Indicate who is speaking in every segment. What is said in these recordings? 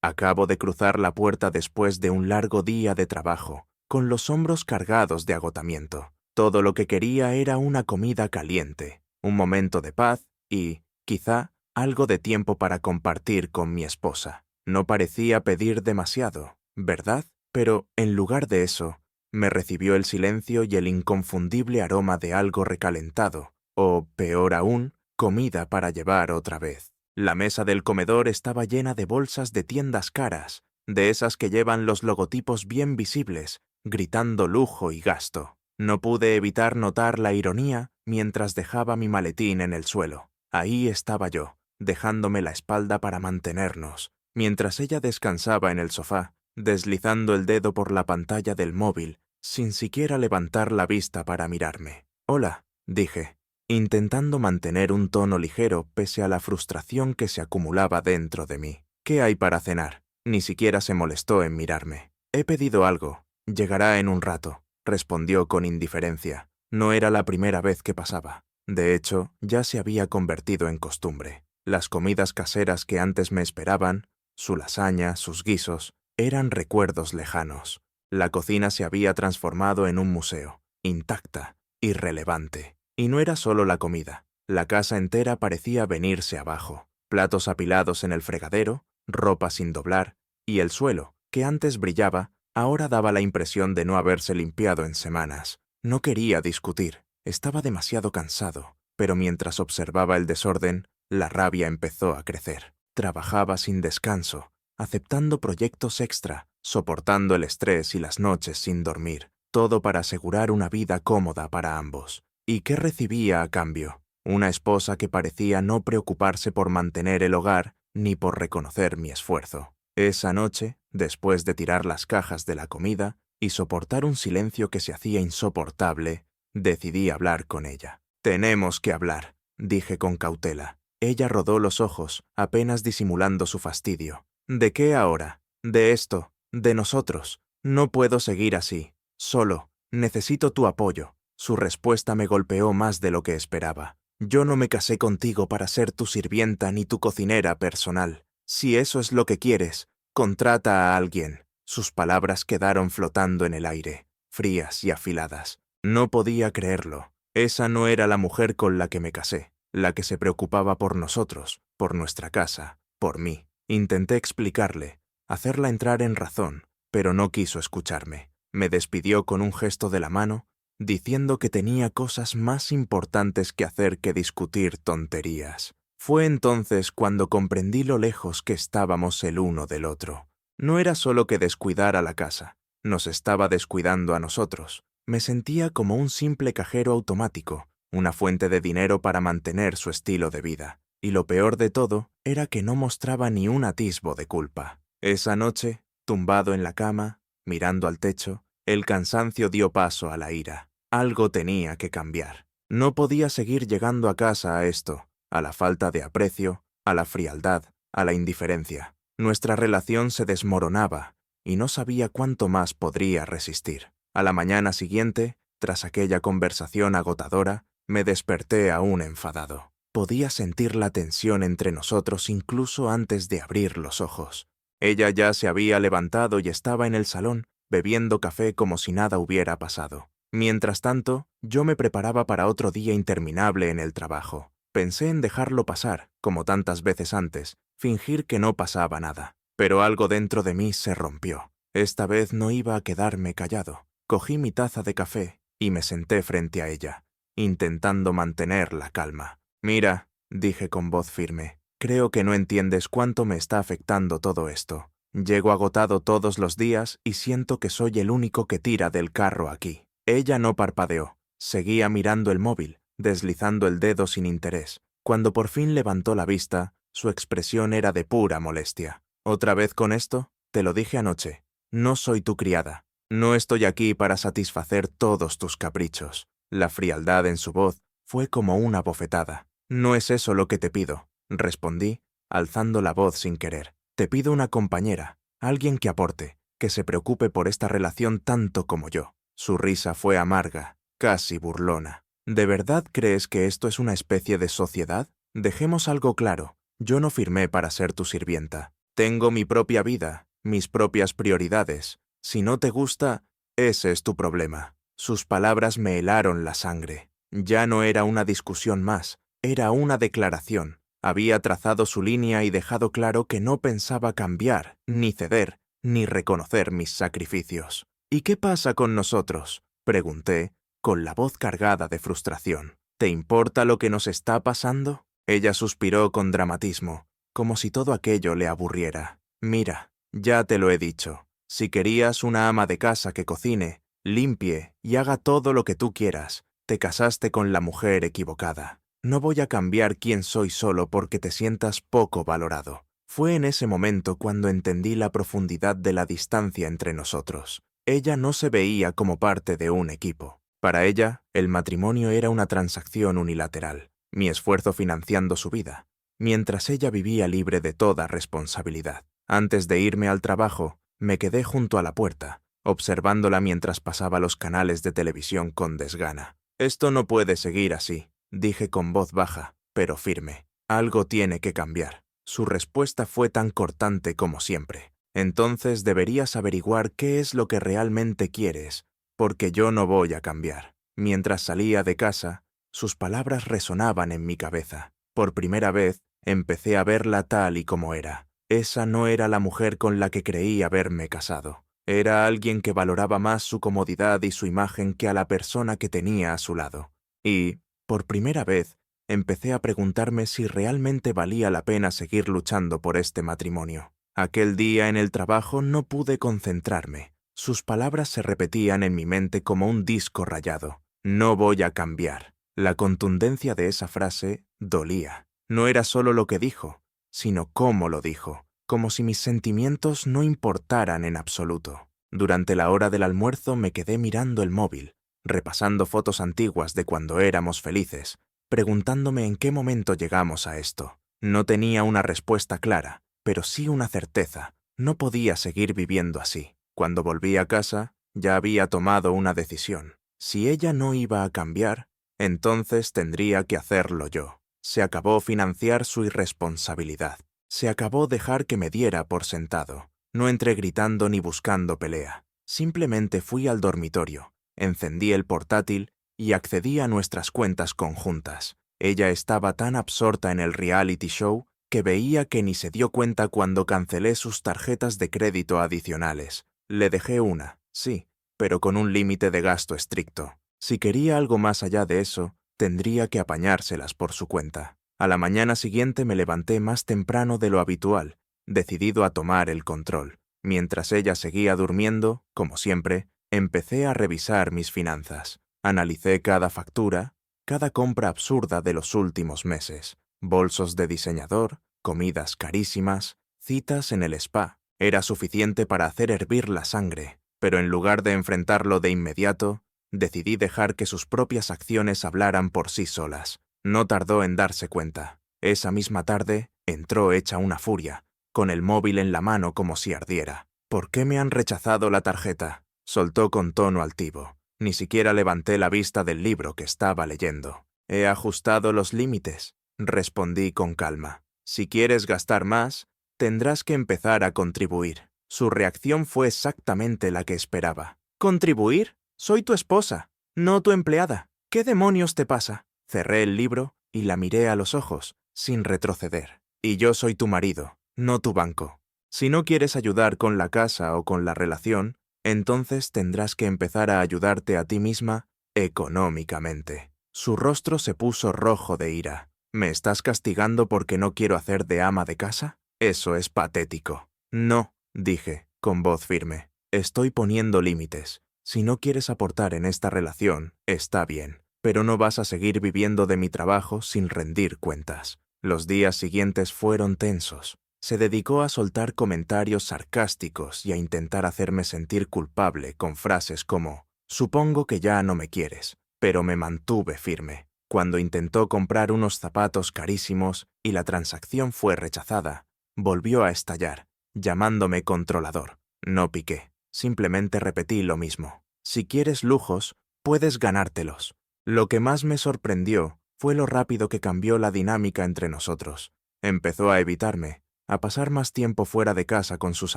Speaker 1: Acabo de cruzar la puerta después de un largo día de trabajo, con los hombros cargados de agotamiento. Todo lo que quería era una comida caliente, un momento de paz y, quizá, algo de tiempo para compartir con mi esposa. No parecía pedir demasiado, ¿verdad? Pero, en lugar de eso, me recibió el silencio y el inconfundible aroma de algo recalentado, o, peor aún, comida para llevar otra vez. La mesa del comedor estaba llena de bolsas de tiendas caras, de esas que llevan los logotipos bien visibles, gritando lujo y gasto. No pude evitar notar la ironía mientras dejaba mi maletín en el suelo. Ahí estaba yo, dejándome la espalda para mantenernos, mientras ella descansaba en el sofá, deslizando el dedo por la pantalla del móvil, sin siquiera levantar la vista para mirarme. «Hola», dije, intentando mantener un tono ligero pese a la frustración que se acumulaba dentro de mí. «¿Qué hay para cenar?» Ni siquiera se molestó en mirarme. «He pedido algo. Llegará en un rato», respondió con indiferencia. No era la primera vez que pasaba. De hecho, ya se había convertido en costumbre. Las comidas caseras que antes me esperaban, su lasaña, sus guisos, eran recuerdos lejanos. La cocina se había transformado en un museo, intacta, irrelevante. Y no era solo la comida. La casa entera parecía venirse abajo. Platos apilados en el fregadero, ropa sin doblar, y el suelo, que antes brillaba, ahora daba la impresión de no haberse limpiado en semanas. No quería discutir, estaba demasiado cansado, pero mientras observaba el desorden, la rabia empezó a crecer. Trabajaba sin descanso, aceptando proyectos extra, soportando el estrés y las noches sin dormir, todo para asegurar una vida cómoda para ambos. ¿Y qué recibía a cambio? Una esposa que parecía no preocuparse por mantener el hogar ni por reconocer mi esfuerzo. Esa noche, después de tirar las cajas de la comida y soportar un silencio que se hacía insoportable, decidí hablar con ella. «Tenemos que hablar», dije con cautela. Ella rodó los ojos, apenas disimulando su fastidio. «¿De qué ahora? De esto, de nosotros. No puedo seguir así. Solo. Necesito tu apoyo». Su respuesta me golpeó más de lo que esperaba. «Yo no me casé contigo para ser tu sirvienta ni tu cocinera personal. Si eso es lo que quieres, contrata a alguien». Sus palabras quedaron flotando en el aire, frías y afiladas. No podía creerlo. Esa no era la mujer con la que me casé, la que se preocupaba por nosotros, por nuestra casa, por mí. Intenté explicarle, hacerla entrar en razón, pero no quiso escucharme. Me despidió con un gesto de la mano, diciendo que tenía cosas más importantes que hacer que discutir tonterías. Fue entonces cuando comprendí lo lejos que estábamos el uno del otro. No era solo que descuidara la casa, nos estaba descuidando a nosotros. Me sentía como un simple cajero automático, una fuente de dinero para mantener su estilo de vida. Y lo peor de todo era que no mostraba ni un atisbo de culpa. Esa noche, tumbado en la cama, mirando al techo, el cansancio dio paso a la ira. Algo tenía que cambiar. No podía seguir llegando a casa a esto, a la falta de aprecio, a la frialdad, a la indiferencia. Nuestra relación se desmoronaba y no sabía cuánto más podría resistir. A la mañana siguiente, tras aquella conversación agotadora, me desperté aún enfadado. Podía sentir la tensión entre nosotros incluso antes de abrir los ojos. Ella ya se había levantado y estaba en el salón, bebiendo café como si nada hubiera pasado. Mientras tanto, yo me preparaba para otro día interminable en el trabajo. Pensé en dejarlo pasar, como tantas veces antes, fingir que no pasaba nada. Pero algo dentro de mí se rompió. Esta vez no iba a quedarme callado. Cogí mi taza de café y me senté frente a ella, intentando mantener la calma. «Mira», dije con voz firme, «creo que no entiendes cuánto me está afectando todo esto. Llego agotado todos los días y siento que soy el único que tira del carro aquí». Ella no parpadeó. Seguía mirando el móvil, deslizando el dedo sin interés. Cuando por fin levantó la vista, su expresión era de pura molestia. «¿Otra vez con esto? Te lo dije anoche. No soy tu criada. No estoy aquí para satisfacer todos tus caprichos». La frialdad en su voz fue como una bofetada. «No es eso lo que te pido», respondí, alzando la voz sin querer. «Te pido una compañera, alguien que aporte, que se preocupe por esta relación tanto como yo». Su risa fue amarga, casi burlona. «¿De verdad crees que esto es una especie de sociedad? Dejemos algo claro. Yo no firmé para ser tu sirvienta. Tengo mi propia vida, mis propias prioridades. Si no te gusta, ese es tu problema. Sus palabras me helaron la sangre. Ya no era una discusión más, era una declaración. Había trazado su línea y dejado claro que no pensaba cambiar, ni ceder, ni reconocer mis sacrificios. ¿Y qué pasa con nosotros?, pregunté, con la voz cargada de frustración. ¿Te importa lo que nos está pasando? Ella suspiró con dramatismo, como si todo aquello le aburriera. Mira, ya te lo he dicho. Si querías una ama de casa que cocine, limpie y haga todo lo que tú quieras, te casaste con la mujer equivocada. No voy a cambiar quién soy solo porque te sientas poco valorado. Fue en ese momento cuando entendí la profundidad de la distancia entre nosotros. Ella no se veía como parte de un equipo. Para ella, el matrimonio era una transacción unilateral, mi esfuerzo financiando su vida, mientras ella vivía libre de toda responsabilidad. Antes de irme al trabajo, me quedé junto a la puerta, observándola mientras pasaba los canales de televisión con desgana. Esto no puede seguir así, dije con voz baja, pero firme. Algo tiene que cambiar. Su respuesta fue tan cortante como siempre. Entonces deberías averiguar qué es lo que realmente quieres, porque yo no voy a cambiar. Mientras salía de casa, sus palabras resonaban en mi cabeza. Por primera vez, empecé a verla tal y como era. Esa no era la mujer con la que creí haberme casado. Era alguien que valoraba más su comodidad y su imagen que a la persona que tenía a su lado. Y, por primera vez, empecé a preguntarme si realmente valía la pena seguir luchando por este matrimonio. Aquel día en el trabajo no pude concentrarme. Sus palabras se repetían en mi mente como un disco rayado. No voy a cambiar. La contundencia de esa frase dolía. No era solo lo que dijo, sino cómo lo dijo, como si mis sentimientos no importaran en absoluto. Durante la hora del almuerzo me quedé mirando el móvil, repasando fotos antiguas de cuando éramos felices, preguntándome en qué momento llegamos a esto. No tenía una respuesta clara, pero sí una certeza. No podía seguir viviendo así. Cuando volví a casa, ya había tomado una decisión. Si ella no iba a cambiar, entonces tendría que hacerlo yo. Se acabó financiar su irresponsabilidad. Se acabó dejar que me diera por sentado. No entré gritando ni buscando pelea. Simplemente fui al dormitorio, encendí el portátil y accedí a nuestras cuentas conjuntas. Ella estaba tan absorta en el reality show que veía que ni se dio cuenta cuando cancelé sus tarjetas de crédito adicionales. Le dejé una, sí, pero con un límite de gasto estricto. Si quería algo más allá de eso, tendría que apañárselas por su cuenta. A la mañana siguiente me levanté más temprano de lo habitual, decidido a tomar el control. Mientras ella seguía durmiendo, como siempre, empecé a revisar mis finanzas. Analicé cada factura, cada compra absurda de los últimos meses. Bolsos de diseñador, comidas carísimas, citas en el spa. Era suficiente para hacer hervir la sangre, pero en lugar de enfrentarlo de inmediato, decidí dejar que sus propias acciones hablaran por sí solas. No tardó en darse cuenta. Esa misma tarde, entró hecha una furia, con el móvil en la mano como si ardiera. ¿Por qué me han rechazado la tarjeta?, soltó con tono altivo. Ni siquiera levanté la vista del libro que estaba leyendo. He ajustado los límites, respondí con calma. Si quieres gastar más, tendrás que empezar a contribuir. Su reacción fue exactamente la que esperaba. ¿Contribuir? Soy tu esposa, no tu empleada. ¿Qué demonios te pasa? Cerré el libro y la miré a los ojos, sin retroceder. Y yo soy tu marido, no tu banco. Si no quieres ayudar con la casa o con la relación, entonces tendrás que empezar a ayudarte a ti misma económicamente. Su rostro se puso rojo de ira. ¿Me estás castigando porque no quiero hacer de ama de casa? Eso es patético. No, dije, con voz firme. Estoy poniendo límites. Si no quieres aportar en esta relación, está bien, pero no vas a seguir viviendo de mi trabajo sin rendir cuentas. Los días siguientes fueron tensos. Se dedicó a soltar comentarios sarcásticos y a intentar hacerme sentir culpable con frases como «Supongo que ya no me quieres», pero me mantuve firme. Cuando intentó comprar unos zapatos carísimos y la transacción fue rechazada, volvió a estallar, llamándome controlador. No piqué, simplemente repetí lo mismo. Si quieres lujos, puedes ganártelos. Lo que más me sorprendió fue lo rápido que cambió la dinámica entre nosotros. Empezó a evitarme, a pasar más tiempo fuera de casa con sus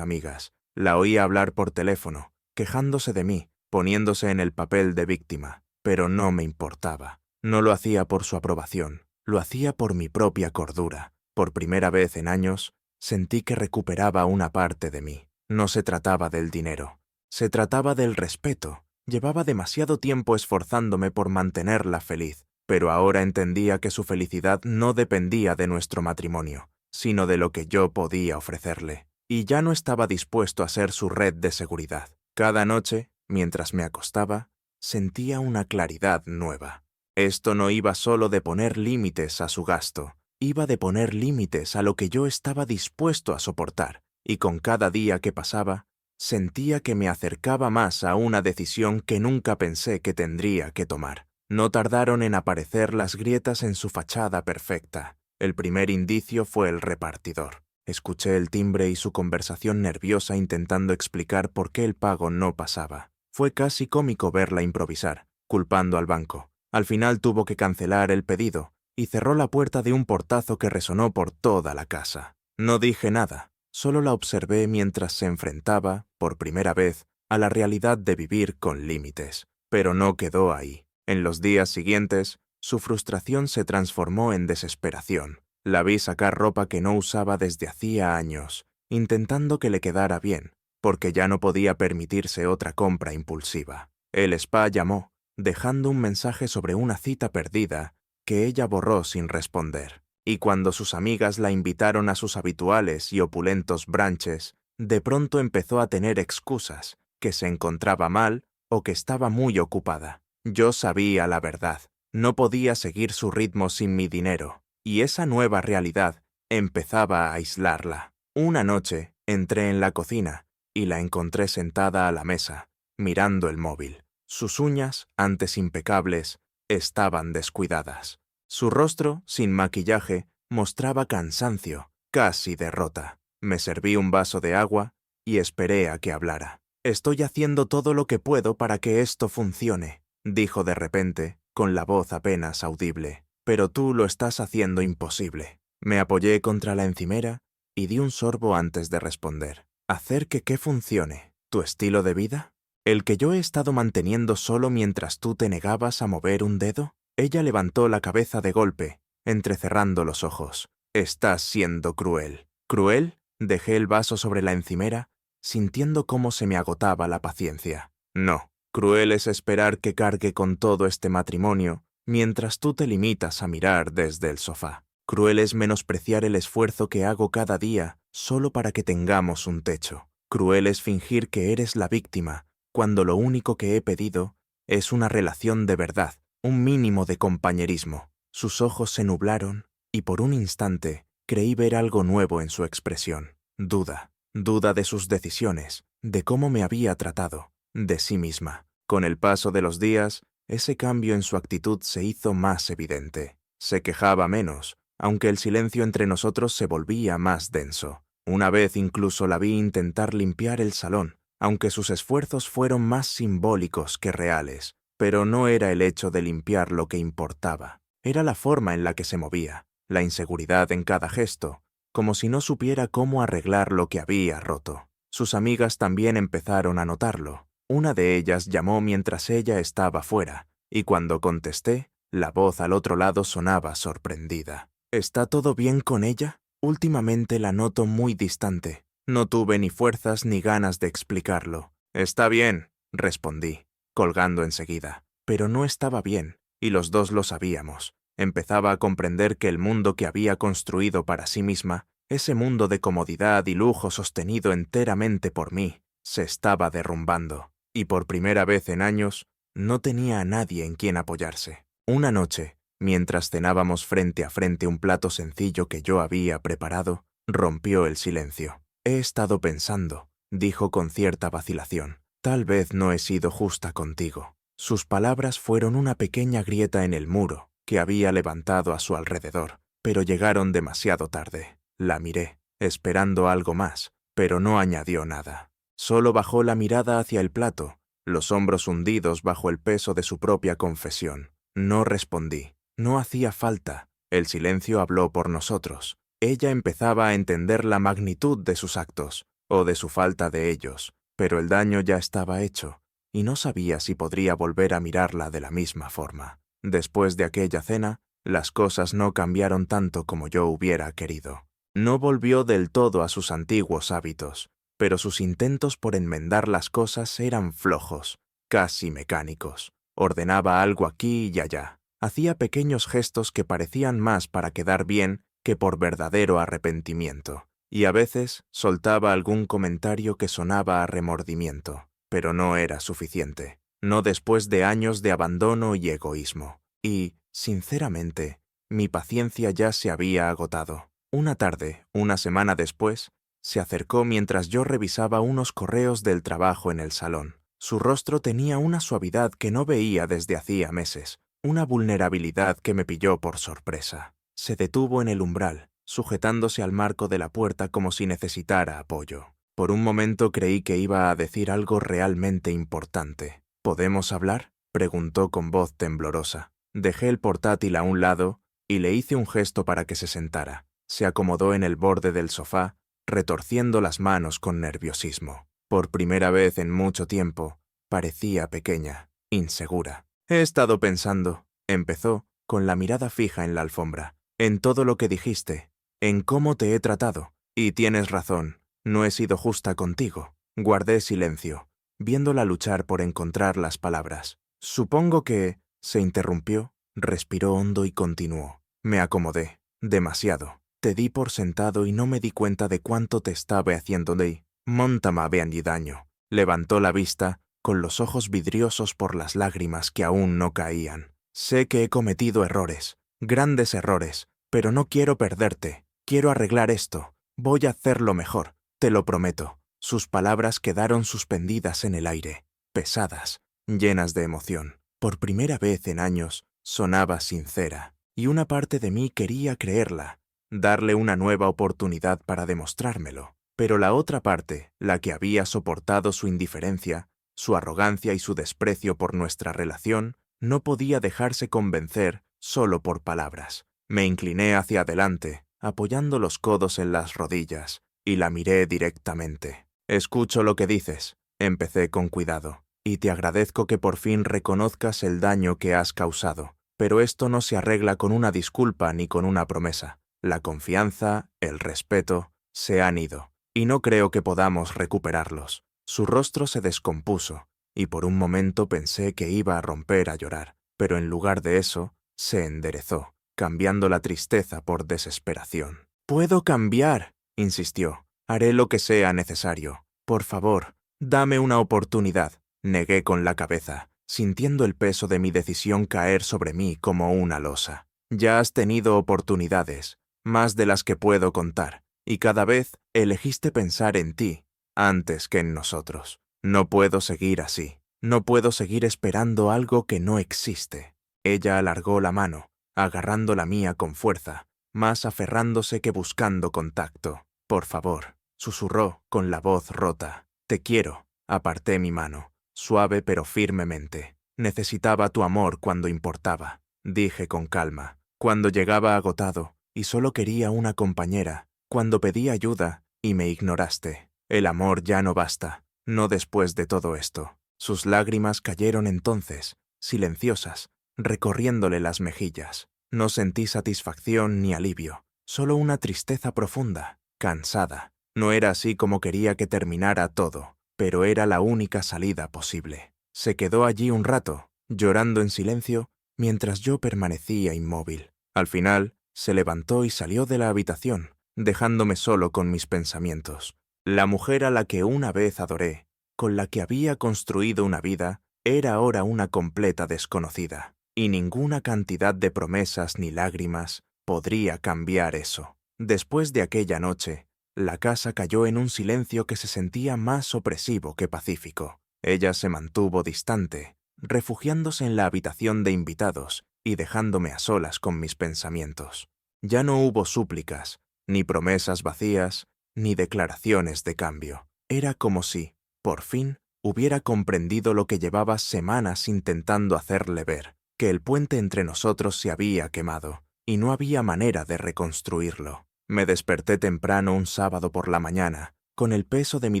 Speaker 1: amigas. La oía hablar por teléfono, quejándose de mí, poniéndose en el papel de víctima, pero no me importaba. No lo hacía por su aprobación, lo hacía por mi propia cordura. Por primera vez en años, sentí que recuperaba una parte de mí. No se trataba del dinero, se trataba del respeto. Llevaba demasiado tiempo esforzándome por mantenerla feliz, pero ahora entendía que su felicidad no dependía de nuestro matrimonio, sino de lo que yo podía ofrecerle, y ya no estaba dispuesto a ser su red de seguridad. Cada noche, mientras me acostaba, sentía una claridad nueva. Esto no iba solo de poner límites a su gasto, iba de poner límites a lo que yo estaba dispuesto a soportar, y con cada día que pasaba, sentía que me acercaba más a una decisión que nunca pensé que tendría que tomar. No tardaron en aparecer las grietas en su fachada perfecta. El primer indicio fue el repartidor. Escuché el timbre y su conversación nerviosa intentando explicar por qué el pago no pasaba. Fue casi cómico verla improvisar, culpando al banco. Al final tuvo que cancelar el pedido y cerró la puerta de un portazo que resonó por toda la casa. No dije nada. Solo la observé mientras se enfrentaba, por primera vez, a la realidad de vivir con límites. Pero no quedó ahí. En los días siguientes, su frustración se transformó en desesperación. La vi sacar ropa que no usaba desde hacía años, intentando que le quedara bien, porque ya no podía permitirse otra compra impulsiva. El spa llamó, dejando un mensaje sobre una cita perdida que ella borró sin responder. Y cuando sus amigas la invitaron a sus habituales y opulentos brunches, de pronto empezó a tener excusas, que se encontraba mal o que estaba muy ocupada. Yo sabía la verdad, no podía seguir su ritmo sin mi dinero, y esa nueva realidad empezaba a aislarla. Una noche entré en la cocina y la encontré sentada a la mesa, mirando el móvil. Sus uñas, antes impecables, estaban descuidadas. Su rostro, sin maquillaje, mostraba cansancio, casi derrota. Me serví un vaso de agua y esperé a que hablara. «Estoy haciendo todo lo que puedo para que esto funcione», dijo de repente, con la voz apenas audible. «Pero tú lo estás haciendo imposible». Me apoyé contra la encimera y di un sorbo antes de responder. «¿Hacer que qué funcione? ¿Tu estilo de vida? ¿El que yo he estado manteniendo solo mientras tú te negabas a mover un dedo?» Ella levantó la cabeza de golpe, entrecerrando los ojos. «Estás siendo cruel». «¿Cruel?» Dejé el vaso sobre la encimera, sintiendo cómo se me agotaba la paciencia. «No, cruel es esperar que cargue con todo este matrimonio mientras tú te limitas a mirar desde el sofá. Cruel es menospreciar el esfuerzo que hago cada día solo para que tengamos un techo. Cruel es fingir que eres la víctima cuando lo único que he pedido es una relación de verdad, un mínimo de compañerismo». Sus ojos se nublaron y por un instante creí ver algo nuevo en su expresión. Duda de sus decisiones, de cómo me había tratado, de sí misma. Con el paso de los días, ese cambio en su actitud se hizo más evidente. Se quejaba menos, aunque el silencio entre nosotros se volvía más denso. Una vez incluso la vi intentar limpiar el salón, aunque sus esfuerzos fueron más simbólicos que reales. Pero no era el hecho de limpiar lo que importaba, era la forma en la que se movía, la inseguridad en cada gesto, como si no supiera cómo arreglar lo que había roto. Sus amigas también empezaron a notarlo. Una de ellas llamó mientras ella estaba fuera, y cuando contesté, la voz al otro lado sonaba sorprendida. «¿Está todo bien con ella? Últimamente la noto muy distante». No tuve ni fuerzas ni ganas de explicarlo. «Está bien», respondí, colgando enseguida. Pero no estaba bien, y los dos lo sabíamos. Empezaba a comprender que el mundo que había construido para sí misma, ese mundo de comodidad y lujo sostenido enteramente por mí, se estaba derrumbando. Y por primera vez en años, no tenía a nadie en quien apoyarse. Una noche, mientras cenábamos frente a frente un plato sencillo que yo había preparado, rompió el silencio. «He estado pensando», dijo con cierta vacilación. «Tal vez no he sido justa contigo». Sus palabras fueron una pequeña grieta en el muro que había levantado a su alrededor, pero llegaron demasiado tarde. La miré, esperando algo más, pero no añadió nada. Solo bajó la mirada hacia el plato, los hombros hundidos bajo el peso de su propia confesión. No respondí. No hacía falta. El silencio habló por nosotros. Ella empezaba a entender la magnitud de sus actos, o de su falta de ellos, pero el daño ya estaba hecho, y no sabía si podría volver a mirarla de la misma forma. Después de aquella cena, las cosas no cambiaron tanto como yo hubiera querido. No volvió del todo a sus antiguos hábitos, pero sus intentos por enmendar las cosas eran flojos, casi mecánicos. Ordenaba algo aquí y allá. Hacía pequeños gestos que parecían más para quedar bien que por verdadero arrepentimiento, y a veces soltaba algún comentario que sonaba a remordimiento, pero no era suficiente, no después de años de abandono y egoísmo. Y, sinceramente, mi paciencia ya se había agotado. Una tarde, una semana después, se acercó mientras yo revisaba unos correos del trabajo en el salón. Su rostro tenía una suavidad que no veía desde hacía meses, una vulnerabilidad que me pilló por sorpresa. Se detuvo en el umbral, sujetándose al marco de la puerta como si necesitara apoyo. Por un momento creí que iba a decir algo realmente importante. ¿Podemos hablar?, preguntó con voz temblorosa. Dejé el portátil a un lado y le hice un gesto para que se sentara. Se acomodó en el borde del sofá, retorciendo las manos con nerviosismo. Por primera vez en mucho tiempo, parecía pequeña, insegura. He estado pensando, empezó, con la mirada fija en la alfombra, en todo lo que dijiste, en cómo te he tratado. Y tienes razón, no he sido justa contigo. Guardé silencio, viéndola luchar por encontrar las palabras. Supongo que... Se interrumpió, respiró hondo y continuó. Me acomodé, demasiado. Te di por sentado y no me di cuenta de cuánto te estaba haciendo de... Montama daño. Levantó la vista, con los ojos vidriosos por las lágrimas que aún no caían. Sé que he cometido errores, grandes errores, pero no quiero perderte. Quiero arreglar esto. Voy a hacerlo mejor, te lo prometo. Sus palabras quedaron suspendidas en el aire, pesadas, llenas de emoción. Por primera vez en años, sonaba sincera, y una parte de mí quería creerla, darle una nueva oportunidad para demostrármelo. Pero la otra parte, la que había soportado su indiferencia, su arrogancia y su desprecio por nuestra relación, no podía dejarse convencer solo por palabras. Me incliné hacia adelante, apoyando los codos en las rodillas, y la miré directamente. Escucho lo que dices, empecé con cuidado, y te agradezco que por fin reconozcas el daño que has causado, pero esto no se arregla con una disculpa ni con una promesa. La confianza, el respeto, se han ido, y no creo que podamos recuperarlos. Su rostro se descompuso, y por un momento pensé que iba a romper a llorar, pero en lugar de eso, se enderezó, cambiando la tristeza por desesperación. «Puedo cambiar», insistió. «Haré lo que sea necesario. Por favor, dame una oportunidad». Negué con la cabeza, sintiendo el peso de mi decisión caer sobre mí como una losa. «Ya has tenido oportunidades, más de las que puedo contar, y cada vez elegiste pensar en ti antes que en nosotros. No puedo seguir así. No puedo seguir esperando algo que no existe». Ella alargó la mano, agarrando la mía con fuerza, más aferrándose que buscando contacto. «Por favor», susurró con la voz rota. «Te quiero». Aparté mi mano, suave pero firmemente. «Necesitaba tu amor cuando importaba», dije con calma. «Cuando llegaba agotado y solo quería una compañera. Cuando pedí ayuda y me ignoraste. El amor ya no basta, no después de todo esto». Sus lágrimas cayeron entonces, silenciosas, recorriéndole las mejillas. No sentí satisfacción ni alivio, solo una tristeza profunda, cansada. No era así como quería que terminara todo, pero era la única salida posible. Se quedó allí un rato, llorando en silencio, mientras yo permanecía inmóvil. Al final, se levantó y salió de la habitación, dejándome solo con mis pensamientos. La mujer a la que una vez adoré, con la que había construido una vida, era ahora una completa desconocida, y ninguna cantidad de promesas ni lágrimas podría cambiar eso. Después de aquella noche, la casa cayó en un silencio que se sentía más opresivo que pacífico. Ella se mantuvo distante, refugiándose en la habitación de invitados y dejándome a solas con mis pensamientos. Ya no hubo súplicas, ni promesas vacías, ni declaraciones de cambio. Era como si, por fin, hubiera comprendido lo que llevaba semanas intentando hacerle ver, que el puente entre nosotros se había quemado, y no había manera de reconstruirlo. Me desperté temprano un sábado por la mañana, con el peso de mi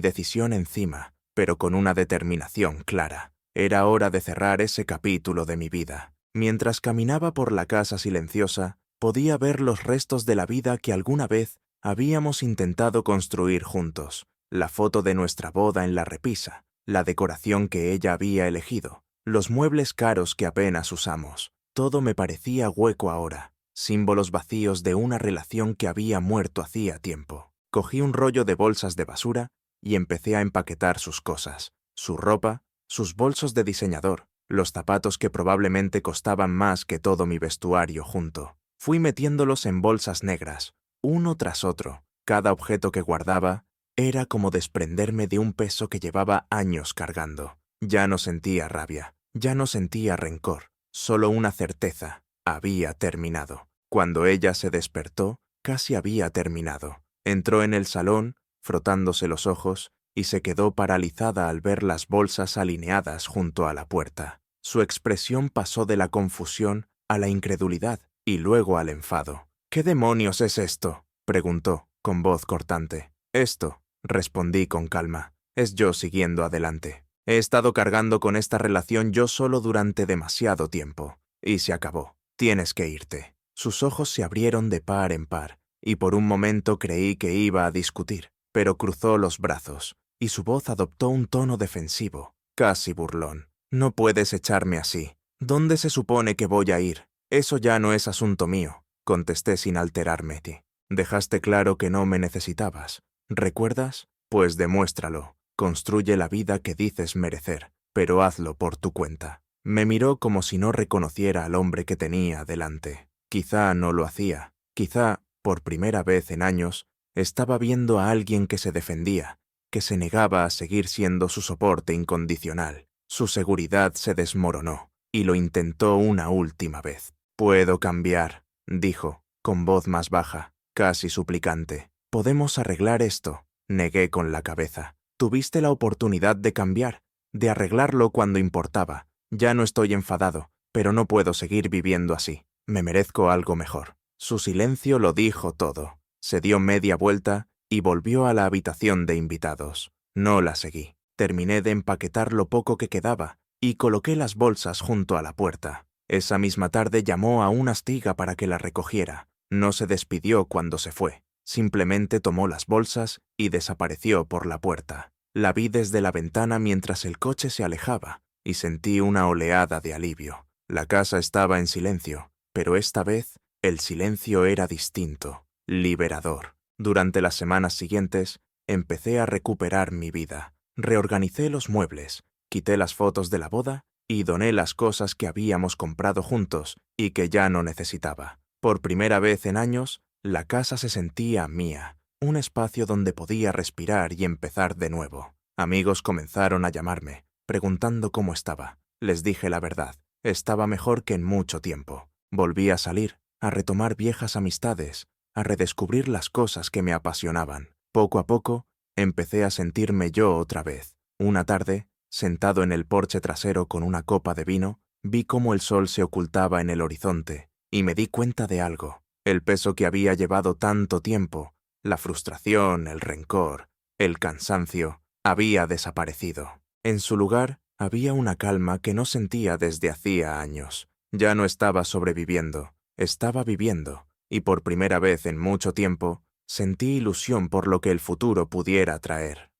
Speaker 1: decisión encima, pero con una determinación clara. Era hora de cerrar ese capítulo de mi vida. Mientras caminaba por la casa silenciosa, podía ver los restos de la vida que alguna vez habíamos intentado construir juntos. La foto de nuestra boda en la repisa, la decoración que ella había elegido, los muebles caros que apenas usamos. Todo me parecía hueco ahora, símbolos vacíos de una relación que había muerto hacía tiempo. Cogí un rollo de bolsas de basura y empecé a empaquetar sus cosas, su ropa, sus bolsos de diseñador, los zapatos que probablemente costaban más que todo mi vestuario junto. Fui metiéndolos en bolsas negras, uno tras otro. Cada objeto que guardaba era como desprenderme de un peso que llevaba años cargando. Ya no sentía rabia, ya no sentía rencor, solo una certeza: había terminado. Cuando ella se despertó, casi había terminado. Entró en el salón, frotándose los ojos, y se quedó paralizada al ver las bolsas alineadas junto a la puerta. Su expresión pasó de la confusión a la incredulidad y luego al enfado. «¿Qué demonios es esto?», preguntó, con voz cortante. «Esto», respondí con calma, «es yo siguiendo adelante. He estado cargando con esta relación yo solo durante demasiado tiempo. Y se acabó. Tienes que irte». Sus ojos se abrieron de par en par, y por un momento creí que iba a discutir, pero cruzó los brazos, y su voz adoptó un tono defensivo, casi burlón. «No puedes echarme así. ¿Dónde se supone que voy a ir? Eso ya no es asunto mío», contesté sin alterarme. «Dejaste claro que no me necesitabas. ¿Recuerdas? Pues demuéstralo. Construye la vida que dices merecer, pero hazlo por tu cuenta». Me miró como si no reconociera al hombre que tenía delante. Quizá no lo hacía. Quizá, por primera vez en años, estaba viendo a alguien que se defendía, que se negaba a seguir siendo su soporte incondicional. Su seguridad se desmoronó, y lo intentó una última vez. «Puedo cambiar», dijo, con voz más baja, casi suplicante. «Podemos arreglar esto», negué con la cabeza. «Tuviste la oportunidad de cambiar, de arreglarlo cuando importaba. Ya no estoy enfadado, pero no puedo seguir viviendo así. Me merezco algo mejor». Su silencio lo dijo todo. Se dio media vuelta y volvió a la habitación de invitados. No la seguí. Terminé de empaquetar lo poco que quedaba y coloqué las bolsas junto a la puerta. Esa misma tarde llamó a una astiga para que la recogiera. No se despidió cuando se fue. Simplemente tomó las bolsas y desapareció por la puerta. La vi desde la ventana mientras el coche se alejaba y sentí una oleada de alivio. La casa estaba en silencio, pero esta vez el silencio era distinto, liberador. Durante las semanas siguientes, empecé a recuperar mi vida. Reorganicé los muebles, quité las fotos de la boda y doné las cosas que habíamos comprado juntos y que ya no necesitaba. Por primera vez en años, la casa se sentía mía, un espacio donde podía respirar y empezar de nuevo. Amigos comenzaron a llamarme, preguntando cómo estaba. Les dije la verdad, estaba mejor que en mucho tiempo. Volví a salir, a retomar viejas amistades, a redescubrir las cosas que me apasionaban. Poco a poco, empecé a sentirme yo otra vez. Una tarde, sentado en el porche trasero con una copa de vino, vi cómo el sol se ocultaba en el horizonte y me di cuenta de algo. El peso que había llevado tanto tiempo, la frustración, el rencor, el cansancio, había desaparecido. En su lugar, había una calma que no sentía desde hacía años. Ya no estaba sobreviviendo, estaba viviendo, y por primera vez en mucho tiempo, sentí ilusión por lo que el futuro pudiera traer.